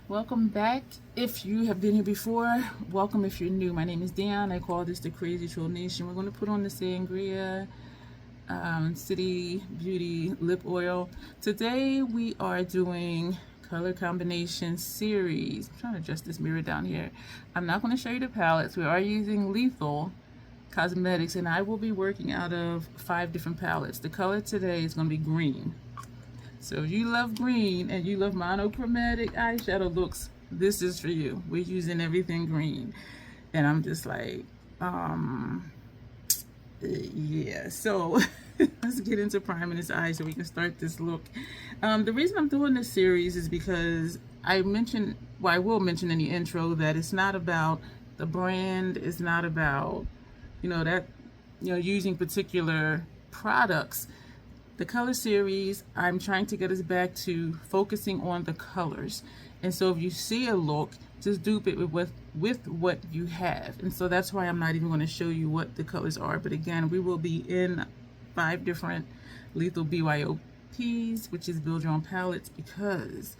Welcome back. If you have been here before, welcome if you're new. My name is Dion. I call this the Crazy Troll Nation. We're going to put on the Sangria City Beauty Lip Oil. Today we are doing color combination series. I'm trying to adjust this mirror down here. I'm not going to show you the palettes. We are using Lethal Cosmetics, and I will be working out of 5 different palettes. The color today is going to be green. So if you love green and you love monochromatic eyeshadow looks, this is for you. We're using everything green. And I'm just like, yeah. So let's get into priming this eye so we can start this look. The reason I'm doing this series is because I will mention in the intro that it's not about the brand. It's not about, using particular products. The color series, I'm trying to get us back to focusing on the colors. And so if you see a look, just dupe it with what you have. And so that's why I'm not even going to show you what the colors are. But again, we will be in 5 different Lethal BYOPs, which is build your own palettes, because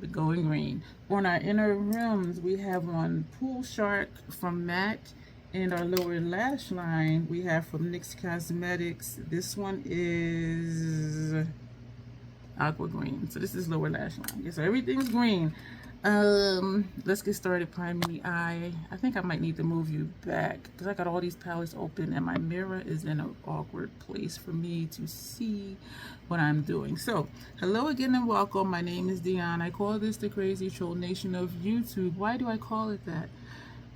we're going green. On our inner rims, we have one Pool Shark from MAC. And our lower lash line we have from NYX Cosmetics. This one is aqua green. So this is lower lash line. Yeah, so everything's green. Let's get started priming the eye. I think I might need to move you back because I got all these palettes open and my mirror is in an awkward place for me to see what I'm doing. So hello again and welcome. My name is Dion. I call this the Crazy Troll Nation of YouTube. Why do I call it that?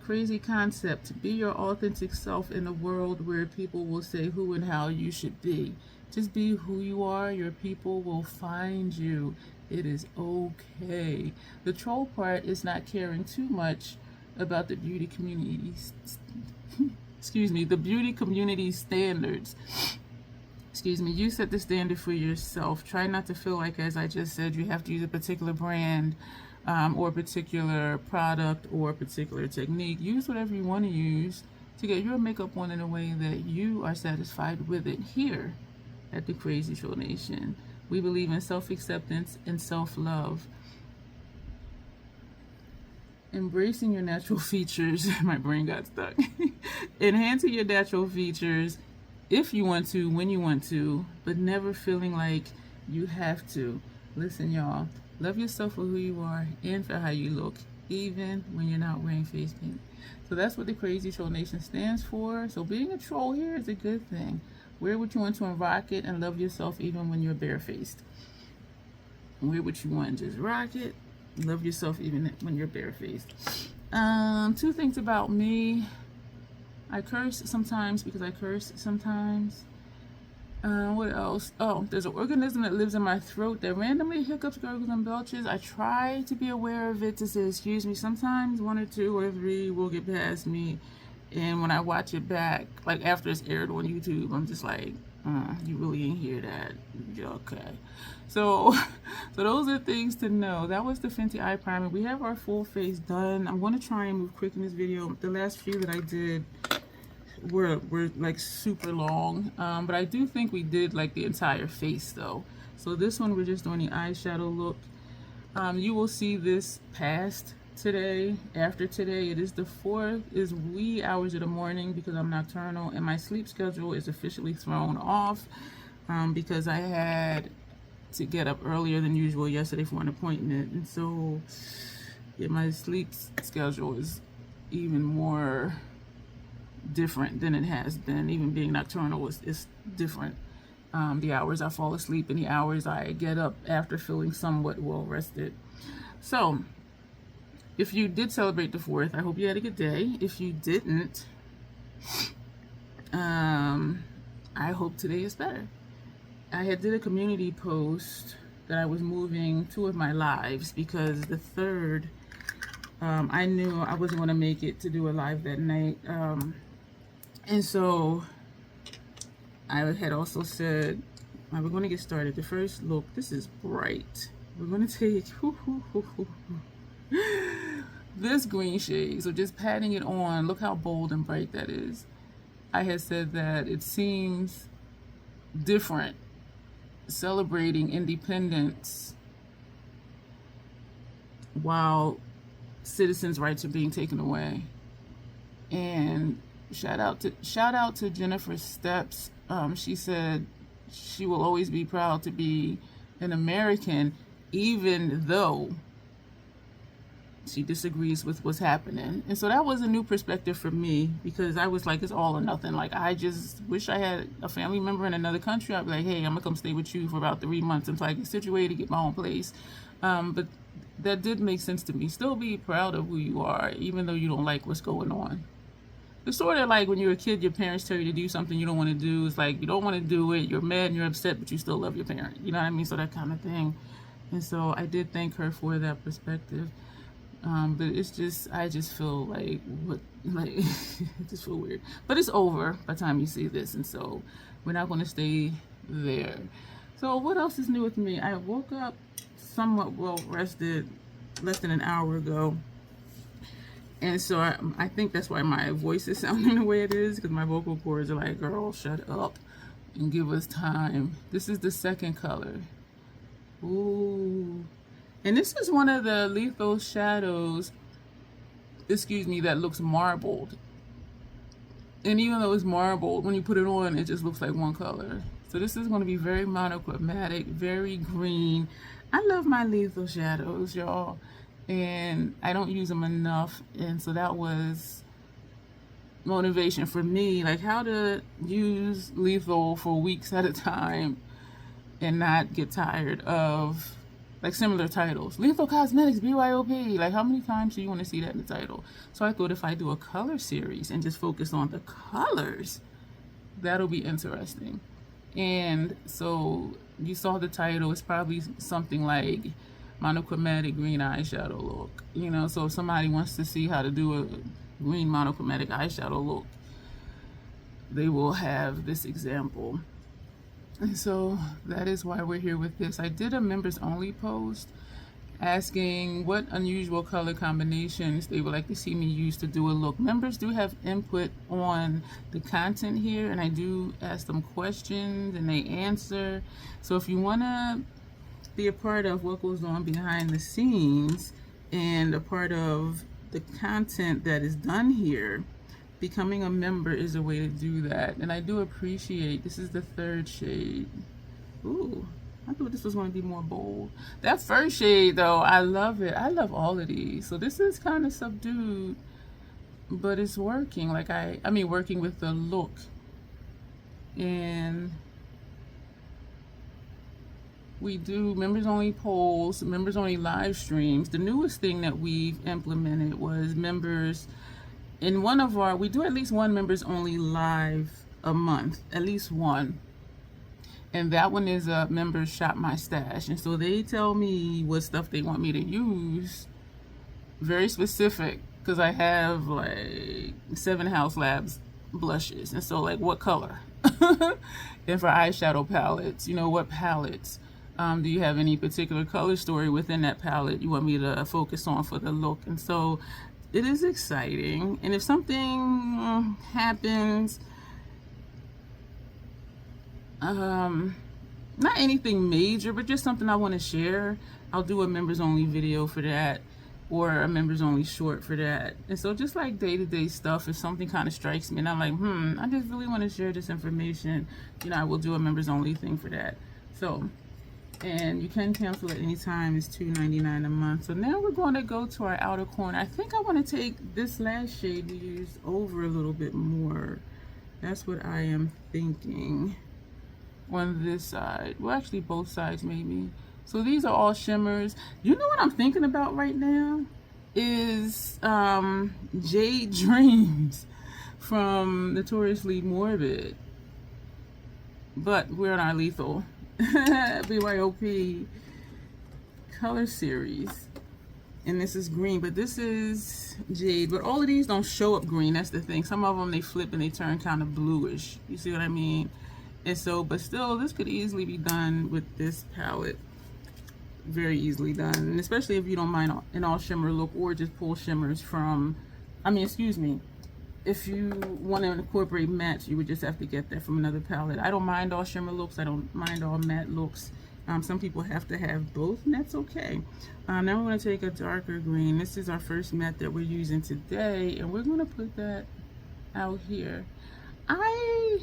Crazy concept. Be your authentic self in a world where people will say who and how you should be. Just be who you are. Your people will find you. It is okay. The troll part is not caring too much about the beauty community. Excuse me, the beauty community standards. Excuse me, you set the standard for yourself. Try not to feel like, as I just said, you have to use a particular brand or a particular product or a particular technique. Use whatever you want to use to get your makeup on in a way that you are satisfied with it. Here at the Crazy Troll Nation, we believe in self-acceptance and self-love. Embracing your natural features. My brain got stuck. Enhancing your natural features if you want to, when you want to, but never feeling like you have to. Listen, y'all. Love yourself for who you are and for how you look, even when you're not wearing face paint. So that's what the Crazy Troll Nation stands for. So being a troll here is a good thing. Wear what you want to and rock it, and love yourself even when you're barefaced. Wear what you want, just rock it. Love yourself even when you're barefaced. 2 things about me. I curse sometimes because I curse sometimes. What else? Oh, there's an organism that lives in my throat that randomly hiccups, gurgles, and belches. I try to be aware of it to say, excuse me. Sometimes 1 or 2 or 3 will get past me. And when I watch it back, like after it's aired on YouTube, I'm just like, you really didn't hear that. Okay. So those are things to know. That was the Fenty Eye Primer. We have our full face done. I'm going to try and move quick in this video. The last few that I did were like super long, but I do think we did like the entire face though. So this one we're just doing the eyeshadow look. You will see this past today. After today, it is the 4th, is wee hours of the morning because I'm nocturnal, and my sleep schedule is officially thrown off because I had to get up earlier than usual yesterday for an appointment, and so yeah, my sleep schedule is even more different than it has been. Even being nocturnal is different. The hours I fall asleep and the hours I get up after feeling somewhat well rested. So if you did celebrate the 4th, I hope you had a good day. If you didn't, I hope today is better. I had did a community post that I was moving 2 of my lives because the 3rd, I knew I wasn't going to make it to do a live that night. And so I had also said, we're going to get started. The first look, this is bright. We're going to take this green shade. So just patting it on, look how bold and bright that is. I had said that it seems different, celebrating independence while citizens' rights are being taken away. And shout out to Jennifer Steps. She said she will always be proud to be an American, even though she disagrees with what's happening. And so that was a new perspective for me, because I was like, it's all or nothing. Like, I just wish I had a family member in another country. I'd be like, hey, I'm gonna come stay with you for about 3 months until I get situated, get my own place. But that did make sense to me. Still be proud of who you are, even though you don't like what's going on. It's sort of like when you're a kid, your parents tell you to do something you don't want to do. It's like you don't want to do it, you're mad and you're upset, but you still love your parent. You know what I mean? So that kind of thing. And so I did thank her for that perspective. But it's just, I just feel like, I just feel weird. But it's over by the time you see this, and so we're not going to stay there. So what else is new with me? I woke up somewhat well rested less than an hour ago. And so I think that's why my voice is sounding the way it is, because my vocal cords are like, girl, shut up and give us time. This is the second color. Ooh. And this is one of the lethal shadows, that looks marbled. And even though it's marbled, when you put it on, it just looks like one color. So this is going to be very monochromatic, very green. I love my lethal shadows, y'all. And I don't use them enough. And so that was motivation for me, like how to use lethal for weeks at a time and not get tired of like similar titles. Lethal Cosmetics, BYOP. Like, how many times do you want to see that in the title? So I thought if I do a color series and just focus on the colors, that'll be interesting. And so you saw the title. It's probably something like monochromatic green eyeshadow look. You know, so if somebody wants to see how to do a green monochromatic eyeshadow look, they will have this example. And so that is why we're here with this. I did a members only post asking what unusual color combinations they would like to see me use to do a look. Members do have input on the content here, and I do ask them questions and they answer. So if you want to be a part of what goes on behind the scenes and a part of the content that is done here, becoming a member is a way to do that. And I do appreciate, this is the third shade. Ooh, I thought this was going to be more bold. That first shade though, I love it. I love all of these. So this is kind of subdued, but it's working. Like I mean working with the look. And we do members only polls, members only live streams. The newest thing that we've implemented was members in one of our, we do at least one members only live a month, at least one. And that one is a members shop my stash. And so they tell me what stuff they want me to use. Very specific, because I have like 7 House Labs blushes. And so like what color? And for eyeshadow palettes, you know, what palettes? Do you have any particular color story within that palette you want me to focus on for the look? And so it is exciting. And if something happens, not anything major, but just something I want to share, I'll do a members only video for that, or a members only short for that. And so just like day-to-day stuff, if something kind of strikes me and I'm like, I just really want to share this information, you know, I will do a members only thing for that. So, and you can cancel at any time. It's $2.99 a month. So now we're going to go to our outer corner. I think I want to take this last shade we used over a little bit more. That's what I am thinking on this side. Well, actually both sides maybe. So these are all shimmers. You know what I'm thinking about right now is Jade Dreams from Notoriously Morbid. But we're on our lethal BYOP color series, and this is green, but this is jade. But all of these don't show up green. That's the thing. Some of them they flip and they turn kind of bluish. You see what I mean? And so, but still, this could easily be done with this palette. Very easily done, and especially if you don't mind an all shimmer look, or just pull shimmers from. If you want to incorporate mattes, you would just have to get that from another palette. I don't mind all shimmer looks. I don't mind all matte looks. Some people have to have both, and that's okay. Now we're going to take a darker green. This is our first matte that we're using today, and we're going to put that out here. I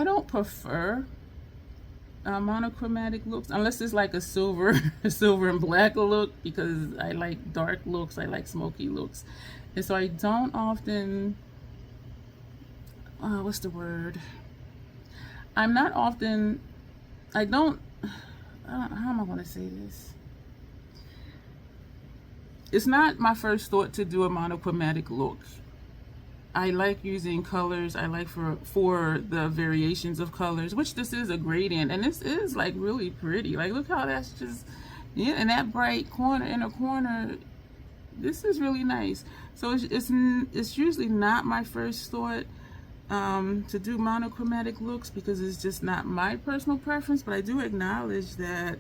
don't prefer monochromatic looks unless it's like a silver and black look, because I like dark looks, I like smoky looks, and so I don't often what's the word, I'm not often, I don't how am I going to say this, it's not my first thought to do a monochromatic look. I like using colors. I like for the variations of colors, which this is a gradient, and this is like really pretty. Like, look how that's just, yeah, and that bright corner, inner corner, this is really nice. So it's usually not my first thought to do monochromatic looks, because it's just not my personal preference, but I do acknowledge that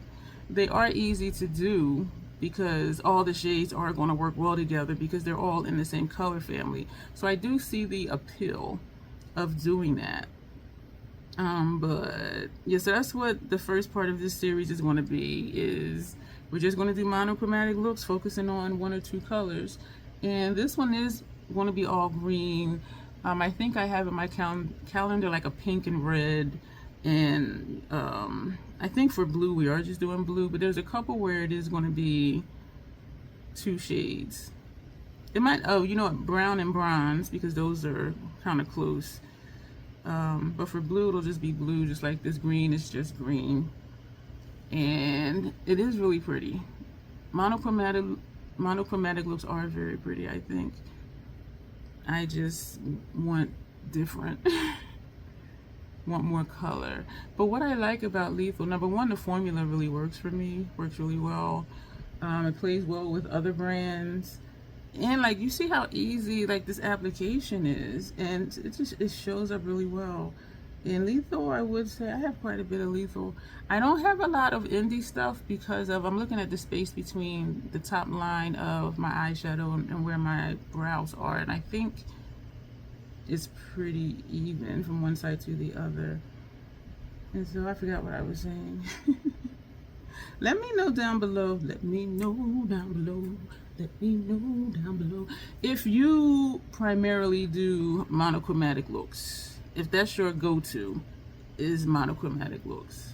they are easy to do, because all the shades are going to work well together because they're all in the same color family. So I do see the appeal of doing that. But yeah, so that's what the first part of this series is going to be, is we're just going to do monochromatic looks, focusing on one or two colors. And this one is going to be all green. I think I have in my calendar like a pink and red, and I think for blue we are just doing blue, but there's a couple where it is going to be two shades. It might, oh, you know what, brown and bronze, because those are kind of close. But for blue, it'll just be blue, just like this green is just green. And it is really pretty. Monochromatic looks are very pretty, I think. I just want different. Want more color. But what I like about Lethal, number one, the formula really works for me, works really well. It plays well with other brands, and like, you see how easy like this application is, and it shows up really well. In Lethal, I would say I have quite a bit of Lethal. I don't have a lot of indie stuff because of, I'm looking at the space between the top line of my eyeshadow and where my brows are, and I think it's pretty even from one side to the other. And so I forgot what I was saying. Let me know down below. Let me know down below. Let me know down below if you primarily do monochromatic looks. If that's your go-to, is monochromatic looks.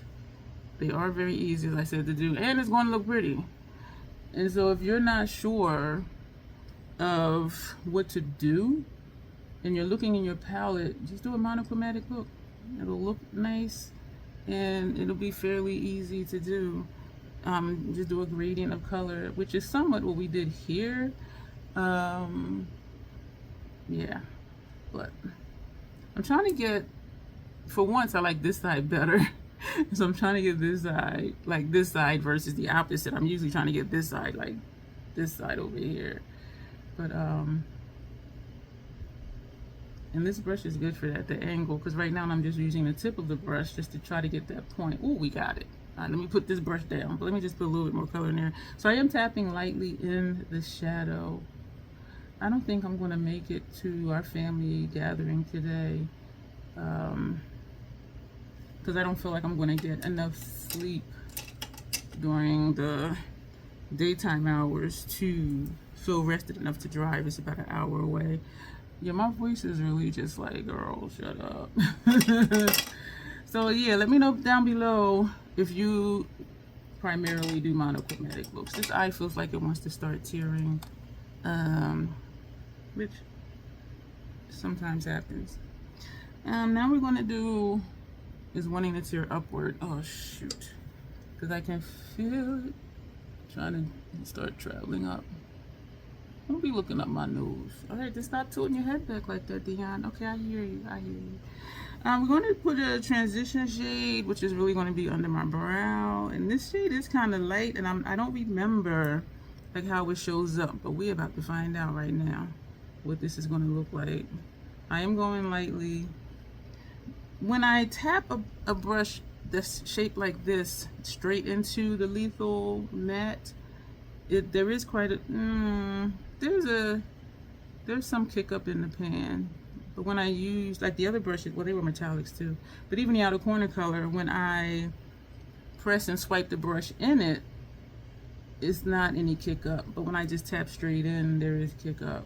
They are very easy, as I said, to do, and it's going to look pretty. And so if you're not sure of what to do, and you're looking in your palette, just do a monochromatic look. It'll look nice, and it'll be fairly easy to do. Just do a gradient of color, which is somewhat what we did here. Yeah, but I'm trying to get, for once, I like this side better. So I'm trying to get this side, like this side versus the opposite. I'm usually trying to get this side, like this side over here. But, and this brush is good for that, the angle, because right now I'm just using the tip of the brush just to try to get that point. Oh, we got it. All right, let me put this brush down, but let me just put a little bit more color in there. So I am tapping lightly in the shadow. I don't think I'm going to make it to our family gathering today, because I don't feel like I'm going to get enough sleep during the daytime hours to feel rested enough to drive. It's about an hour away. Yeah, my voice is really just like, girl, shut up. So yeah, let me know down below if you primarily do monochromatic looks. This eye feels like it wants to start tearing, which sometimes happens. Now we're going to do is wanting to tear upward. Oh shoot, because I can feel it trying to start traveling up. Don't be looking up my nose. All right, just stop tilting your head back like that, Dion. Okay, I hear you. I hear you. We're going to put a transition shade, which is really going to be under my brow. And this shade is kind of light, and I don't remember like how it shows up, but we're about to find out right now what this is going to look like. I am going lightly. When I tap a brush that's shaped like this straight into the Lethal matte, there is quite a there's some kick up in the pan. But when I use, like the other brushes, well, they were metallics too, but even the outer corner color, when I press and swipe the brush in it, it's not any kick up. But when I just tap straight in, there is kick up.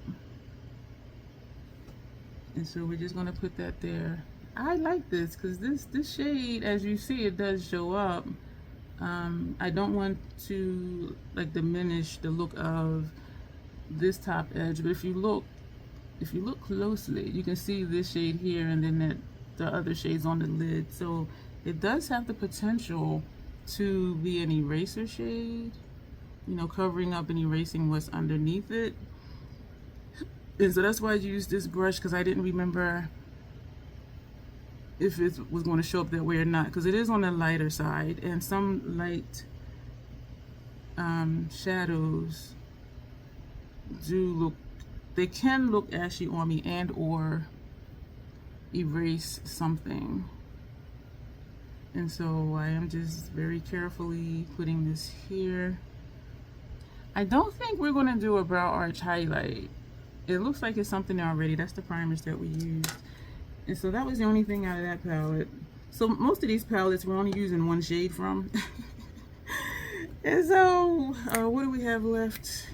And so we're just going to put that there. I like this because this shade, as you see, it does show up. I don't want to like diminish the look of this top edge, but if you look closely, you can see this shade here, and then the other shades on the lid. So it does have the potential to be an eraser shade, you know, covering up and erasing what's underneath it. And so that's why I used this brush, because I didn't remember if it was going to show up that way or not, because it is on the lighter side, and some light shadows do look, they can look ashy on me and or erase something. And so I am just very carefully putting this here. I don't think we're going to do a brow arch highlight. It looks like it's something already. That's the primers that we used. And so that was the only thing out of that palette. So most of these palettes we're only using one shade from. And so what do we have left?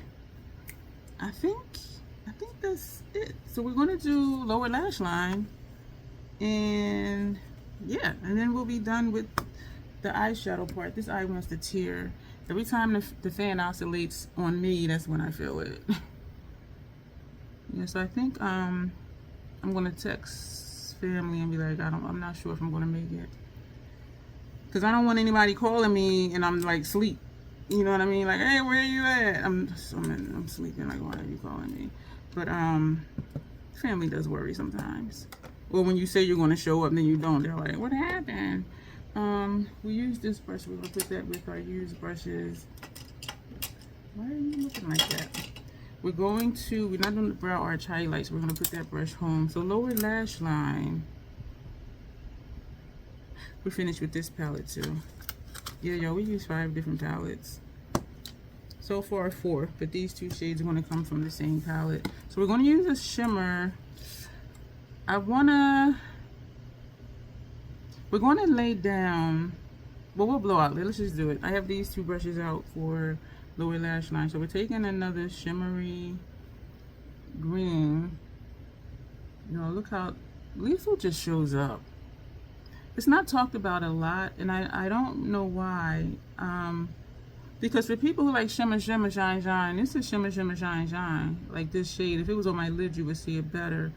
I think that's it. So we're going to do lower lash line, and yeah, and then we'll be done with the eyeshadow part. This eye wants to tear. Every time the fan oscillates on me, that's when I feel it. Yeah, so I think I'm gonna text family and be like, I'm not sure if I'm gonna make it, because I don't want anybody calling me and I'm like sleep. You know what I mean? Like, hey, where are you at? I'm sleeping. Like, why are you calling me? But family does worry sometimes. Well, when you say you're gonna show up and then you don't, they're like, what happened? We use this brush. We're gonna put that with our used brushes. Why are you looking like that? We're not doing the brow arch highlights. We're gonna put that brush home. So lower lash line. We're finished with this palette too. Yeah, y'all, we use 5 different palettes. So far 4, but these 2 shades are gonna come from the same palette. So we're gonna use a shimmer. We're gonna lay down, well, we'll blow out. Let's just do it. I have these 2 brushes out for lower lash line. So we're taking another shimmery green. You know, look how lethal just shows up. It's not talked about a lot, and I don't know why. Because for people who like shimmer, shimmer, shine, shine, this is shimmer, shimmer, shine, shine. Like this shade, if it was on my lid, you would see it better.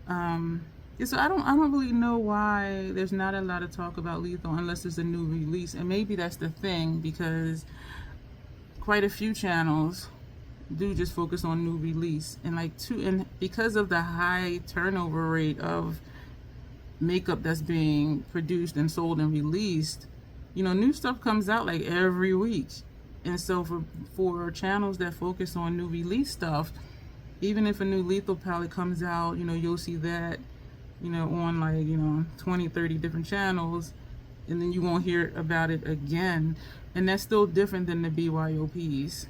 So I don't really know why there's not a lot of talk about lethal unless it's a new release, and maybe that's the thing, because quite a few channels do just focus on new release, and because of the high turnover rate of makeup that's being produced and sold and released, you know, new stuff comes out like every week. And so for channels that focus on new release stuff, even if a new lethal palette comes out, you know, you'll see that, you know, on like, you know, 20-30 different channels, and then you won't hear about it again. And that's still different than the BYOPs.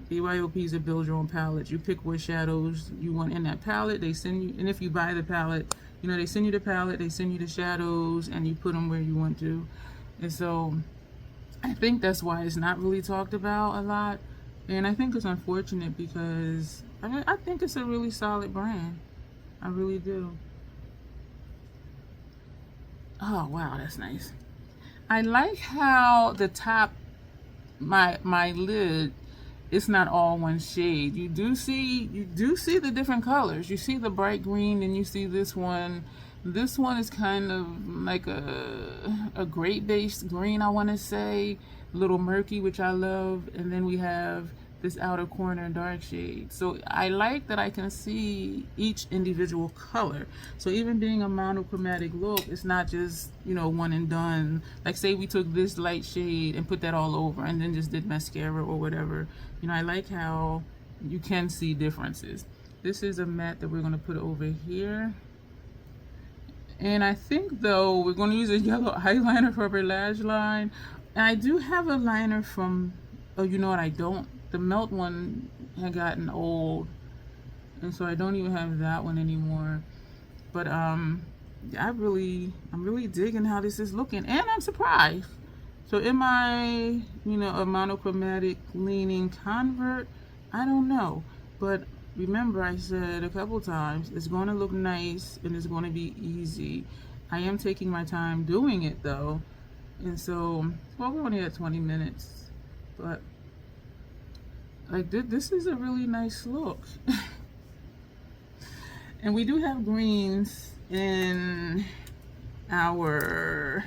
BYOPs are build your own palettes. You pick what shadows you want in that palette. They send you, and if you buy the palette, you know, they send you the palette, they send you the shadows, and you put them where you want to. And so I think that's why it's not really talked about a lot. And I think it's unfortunate, because I think it's a really solid brand. I really do. Oh, wow, that's nice. I like how the top, my lid, it's not all one shade. You do see the different colors. You see the bright green, and you see this one. This one is kind of like a gray based green, I want to say, a little murky, which I love. And then we have this outer corner dark shade. So I like that I can see each individual color. So even being a monochromatic look, it's not just, you know, one and done. Like, say we took this light shade and put that all over and then just did mascara or whatever. You know, I like how you can see differences. This is a matte that we're going to put over here. And I think, though, we're going to use a yellow eyeliner for our lash line. And I do have a liner from, oh, you know what, I don't. The Melt one had gotten old, and so I don't even have that one anymore. But I'm really digging how this is looking, and I'm surprised. So am I, you know, a monochromatic leaning convert? I don't know. But remember, I said a couple times, it's going to look nice and it's going to be easy. I am taking my time doing it though. And so, well, we're only at 20 minutes. But like this is a really nice look. And we do have greens in our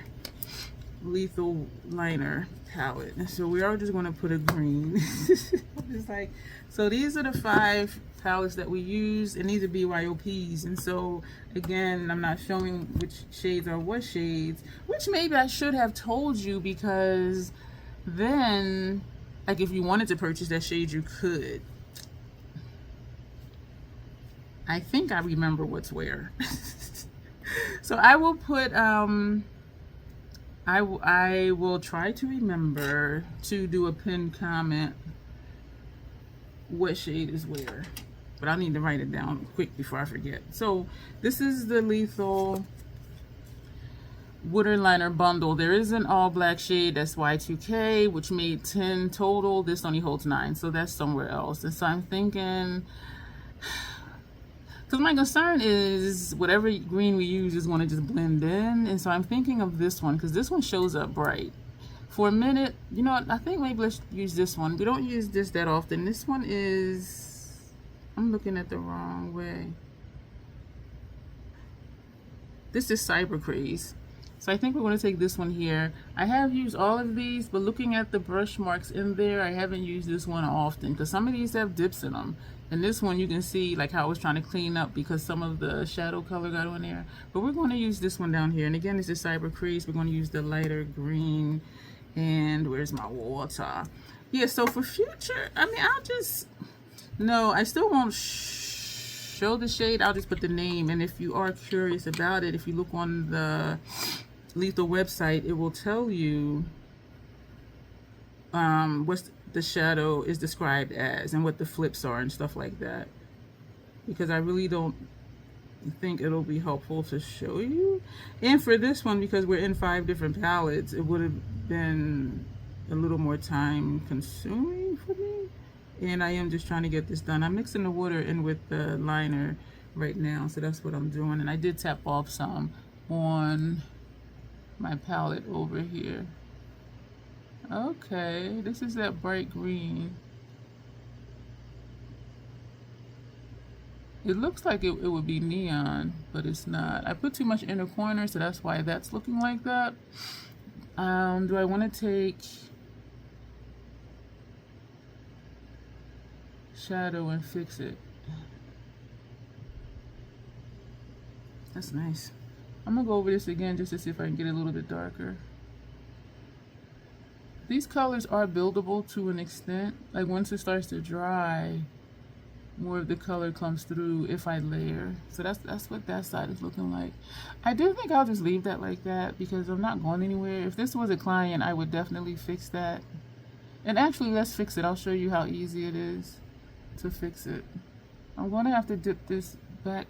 lethal liner palette, and so we are just going to put a green. Just like, so these are the 5 palettes that we use, and these are BYOPs. And so again, I'm not showing which shades are what shades, which maybe I should have told you, because then like if you wanted to purchase that shade you could. I think I remember what's where. So I will put I will try to remember to do a pinned comment what shade is where, but I need to write it down quick before I forget. So this is the Lethal Waterliner bundle. There is an all black shade that's Y2K, which made 10 total. This only holds 9, so that's somewhere else. And so I'm thinking, because my concern is whatever green we use is going to just blend in. And so I'm thinking of this one, because this one shows up bright. For a minute, you know what, I think maybe let's use this one. We don't use this that often. This one is, I'm looking at the wrong way. This is Cyber Craze. So I think we're going to take this one here. I have used all of these, but looking at the brush marks in there, I haven't used this one often, because some of these have dips in them. And this one you can see like how I was trying to clean up because some of the shadow color got on there. But we're going to use this one down here. And again, this is Cyber Craze. We're going to use the lighter green. And where's my water? Yeah, so for future, I mean, I'll just, no, I still won't show the shade. I'll just put the name. And if you are curious about it, if you look on the Lethal website, it will tell you what's the shadow is described as and what the flips are and stuff like that, because I really don't think it'll be helpful to show you. And for this one, because we're in 5 different palettes, it would have been a little more time consuming for me, and I am just trying to get this done. I'm mixing the water in with the liner right now, so that's what I'm doing. And I did tap off some on my palette over here. Okay, this is that bright green. It looks like it would be neon, but it's not. I put too much inner corner, so that's why that's looking like that. Do I want to take shadow and fix it? That's nice. I'm gonna go over this again just to see if I can get it a little bit darker. These colors are buildable to an extent. Like once it starts to dry, more of the color comes through if I layer. So that's what that side is looking like. I do think I'll just leave that like that because I'm not going anywhere. If this was a client, I would definitely fix that. And actually, let's fix it. I'll show you how easy it is to fix it. I'm going to have to dip this back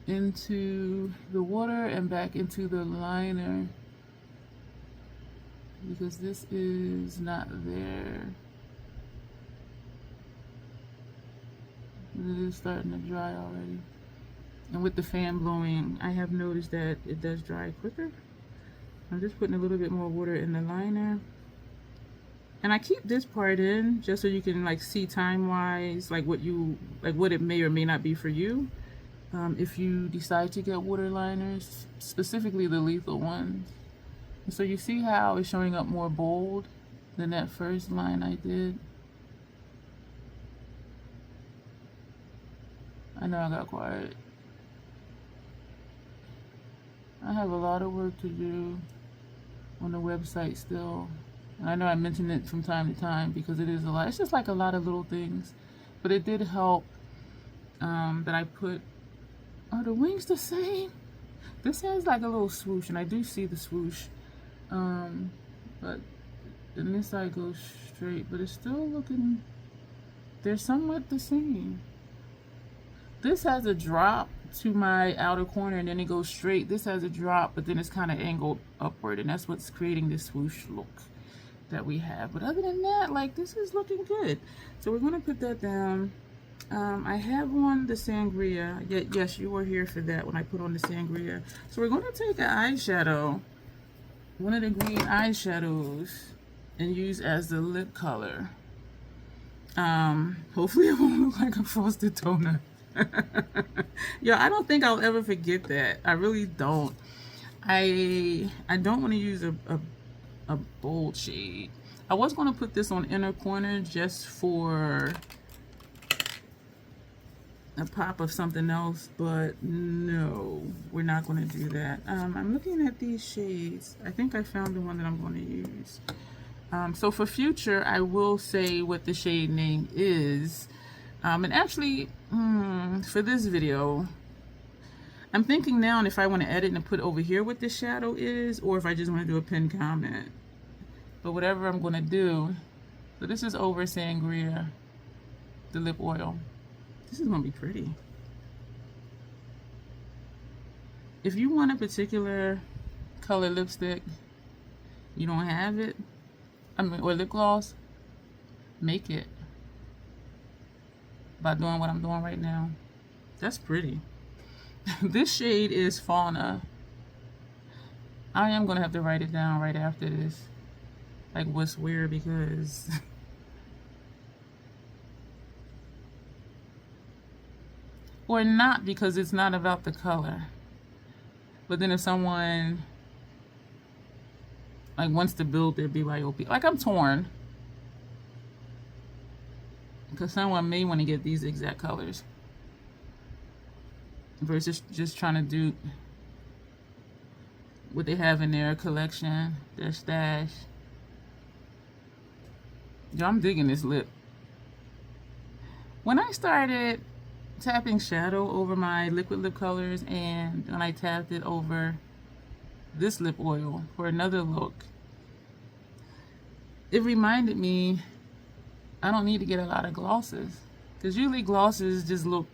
into the water and back into the liner, because this is not there. It is starting to dry already. And with the fan blowing, I have noticed that it does dry quicker. I'm just putting a little bit more water in the liner. And I keep this part in just so you can like see time-wise, like what it may or may not be for you. If you decide to get water liners, specifically the Lethal ones. And so you see how it's showing up more bold than that first line I did. I know I got quiet. I have a lot of work to do on the website still. And I know I mention it from time to time because it is a lot. It's just like a lot of little things. But it did help that I put, are the wings the same? This has like a little swoosh, and I do see the swoosh. But then this side goes straight, but it's still looking, they're somewhat the same. This has a drop to my outer corner and then it goes straight. This has a drop, but then it's kind of angled upward, and that's what's creating this swoosh look that we have. But other than that, like, this is looking good. So we're gonna put that down. I have on the sangria. Yes, you were here for that when I put on the sangria. So we're gonna take an eyeshadow, one of the green eyeshadows, and use as the lip color. Hopefully it won't look like a frosted donut. Yo, I don't think I'll ever forget that. I really don't. I don't want to use a bold shade. I was going to put this on inner corner just for a pop of something else, but no, we're not going to do that. I'm looking at these shades. I think I found the one that I'm going to use. So for future, I will say what the shade name is. And actually, for this video, I'm thinking now and if I want to edit and put over here what the shadow is, or if I just want to do a pinned comment. But whatever I'm going to do. So this is over Sangria, the lip oil. This is going to be pretty. If you want a particular color lipstick, you don't have it, or lip gloss, make it by doing what I'm doing right now. That's pretty. This shade is Fauna. I am gonna have to write it down right after this, like what's where, because or not, because it's not about the color. But then if someone like wants to build their BYOP, like I'm torn, because someone may want to get these exact colors versus just trying to do what they have in their collection, their stash. Yo, I'm digging this lip. When I started tapping shadow over my liquid lip colors, and when I tapped it over this lip oil for another look, it reminded me I don't need to get a lot of glosses, because usually glosses just look,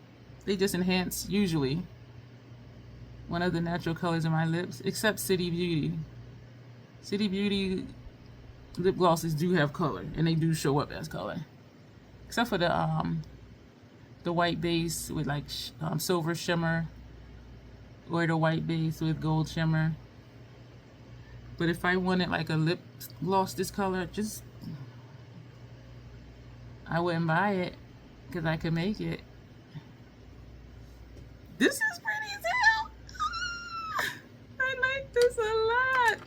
they just enhance usually one of the natural colors of my lips, except City Beauty. City Beauty lip glosses do have color, and they do show up as color, except for the white base with like silver shimmer, or the white base with gold shimmer. But if I wanted like a lip gloss this color, I wouldn't buy it, because I could make it. This is pretty as hell. I like this a lot.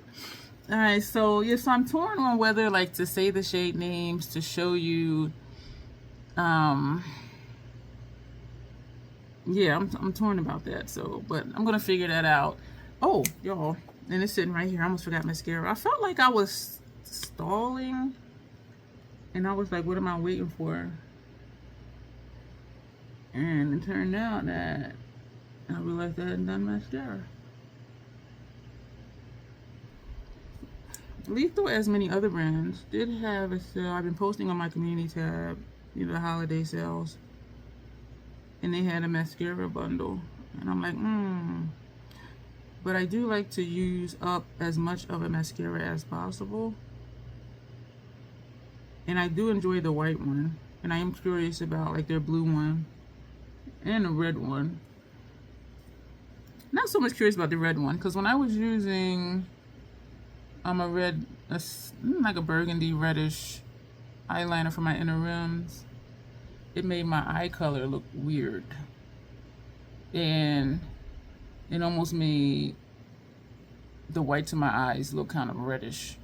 Alright, so yes, I'm torn on whether like to say the shade names to show you. Yeah, I'm torn about that. So, but I'm gonna figure that out. Oh, y'all, and it's sitting right here. I almost forgot mascara. I felt like I was stalling, and I was like, what am I waiting for? And it turned out that I realized I hadn't done mascara. Lethal, as many other brands, did have a sale. I've been posting on my community tab, you know, the holiday sales. And they had a mascara bundle. And I'm like, But I do like to use up as much of a mascara as possible. And I do enjoy the white one. And I am curious about like their blue one and the red one. Not so much curious about the red one, because when I was using like a burgundy reddish eyeliner for my inner rims, it made my eye color look weird, and it almost made the whites of my eyes look kind of reddish,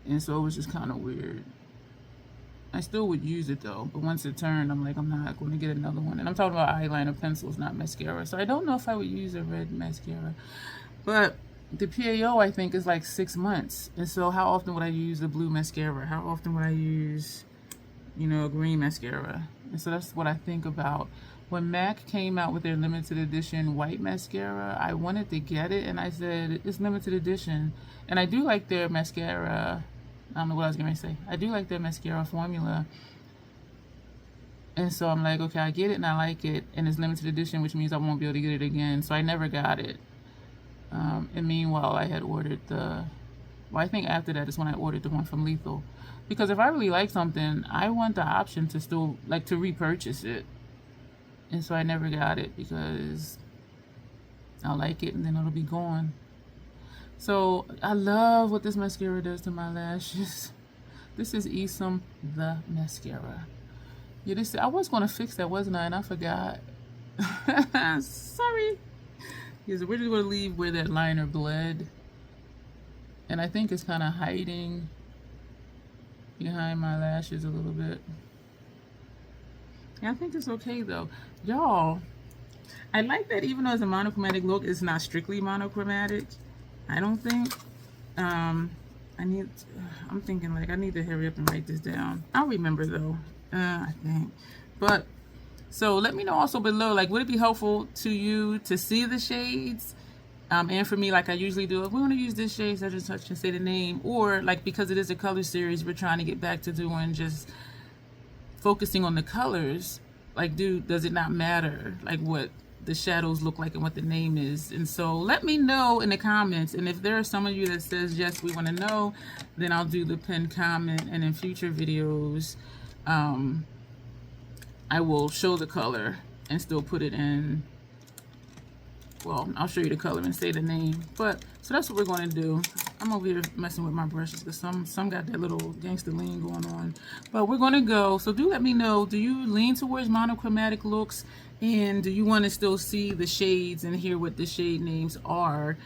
and so it was just kind of weird. I still would use it though, but once it turned, I'm like, I'm not going to get another one. And I'm talking about eyeliner pencils, not mascara. So I don't know if I would use a red mascara, but the PAO I think is like 6 months. And so how often would I use the blue mascara? How often would I use, you know, a green mascara? And so that's what I think about. When MAC came out with their limited edition white mascara, I wanted to get it, and I said, it's limited edition. And I do like their mascara. I don't know what I was going to say. I do like their mascara formula. And so I'm like, okay, I get it and I like it, and it's limited edition, which means I won't be able to get it again. So I never got it. And meanwhile, I had ordered the, well, I think after that is when I ordered the one from Lethal. Because if I really like something, I want the option to still, like, to repurchase it. And so I never got it because I'll like it and then it'll be gone. So I love what this mascara does to my lashes. This is Esom the mascara. Yeah, this, I was going to fix that, wasn't I? And I forgot. Sorry. Yes, we're just going to leave where that liner bled. And I think it's kind of hiding behind my lashes a little bit. Yeah, I think it's okay though. Y'all, I like that even though it's a monochromatic look, it's not strictly monochromatic. I don't think. I'm thinking like I need to hurry up and write this down. I'll remember though, I think. But, so let me know also below, like, would it be helpful to you to see the shades? And for me, like I usually do, if we want to use this shade, such and such, and say the name, or like because it is a color series, we're trying to get back to doing just focusing on the colors. Like, does it not matter like what the shadows look like and what the name is? And so let me know in the comments, and if there are some of you that says yes, we want to know, then I'll do the pinned comment, and in future videos I will show the color and still put it in. Well, I'll show you the color and say the name. But so that's what we're going to do. I'm over here messing with my brushes because some got that little gangster lean going on. But we're going to go. So do let me know, do you lean towards monochromatic looks? And do you want to still see the shades and hear what the shade names are?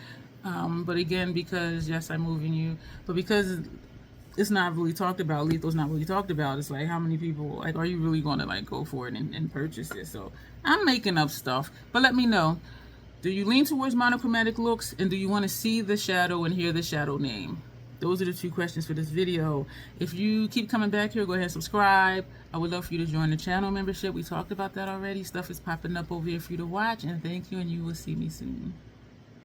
But again, because, yes, I'm moving you. But because it's not really talked about, Lethal's not really talked about, it's like, how many people, like, are you really going to, like, go for it and purchase it? So I'm making up stuff. But let me know. Do you lean towards monochromatic looks, and do you want to see the shadow and hear the shadow name? Those are the 2 questions for this video. If you keep coming back here, go ahead and subscribe. I would love for you to join the channel membership. We talked about that already. Stuff is popping up over here for you to watch, and thank you, and you will see me soon.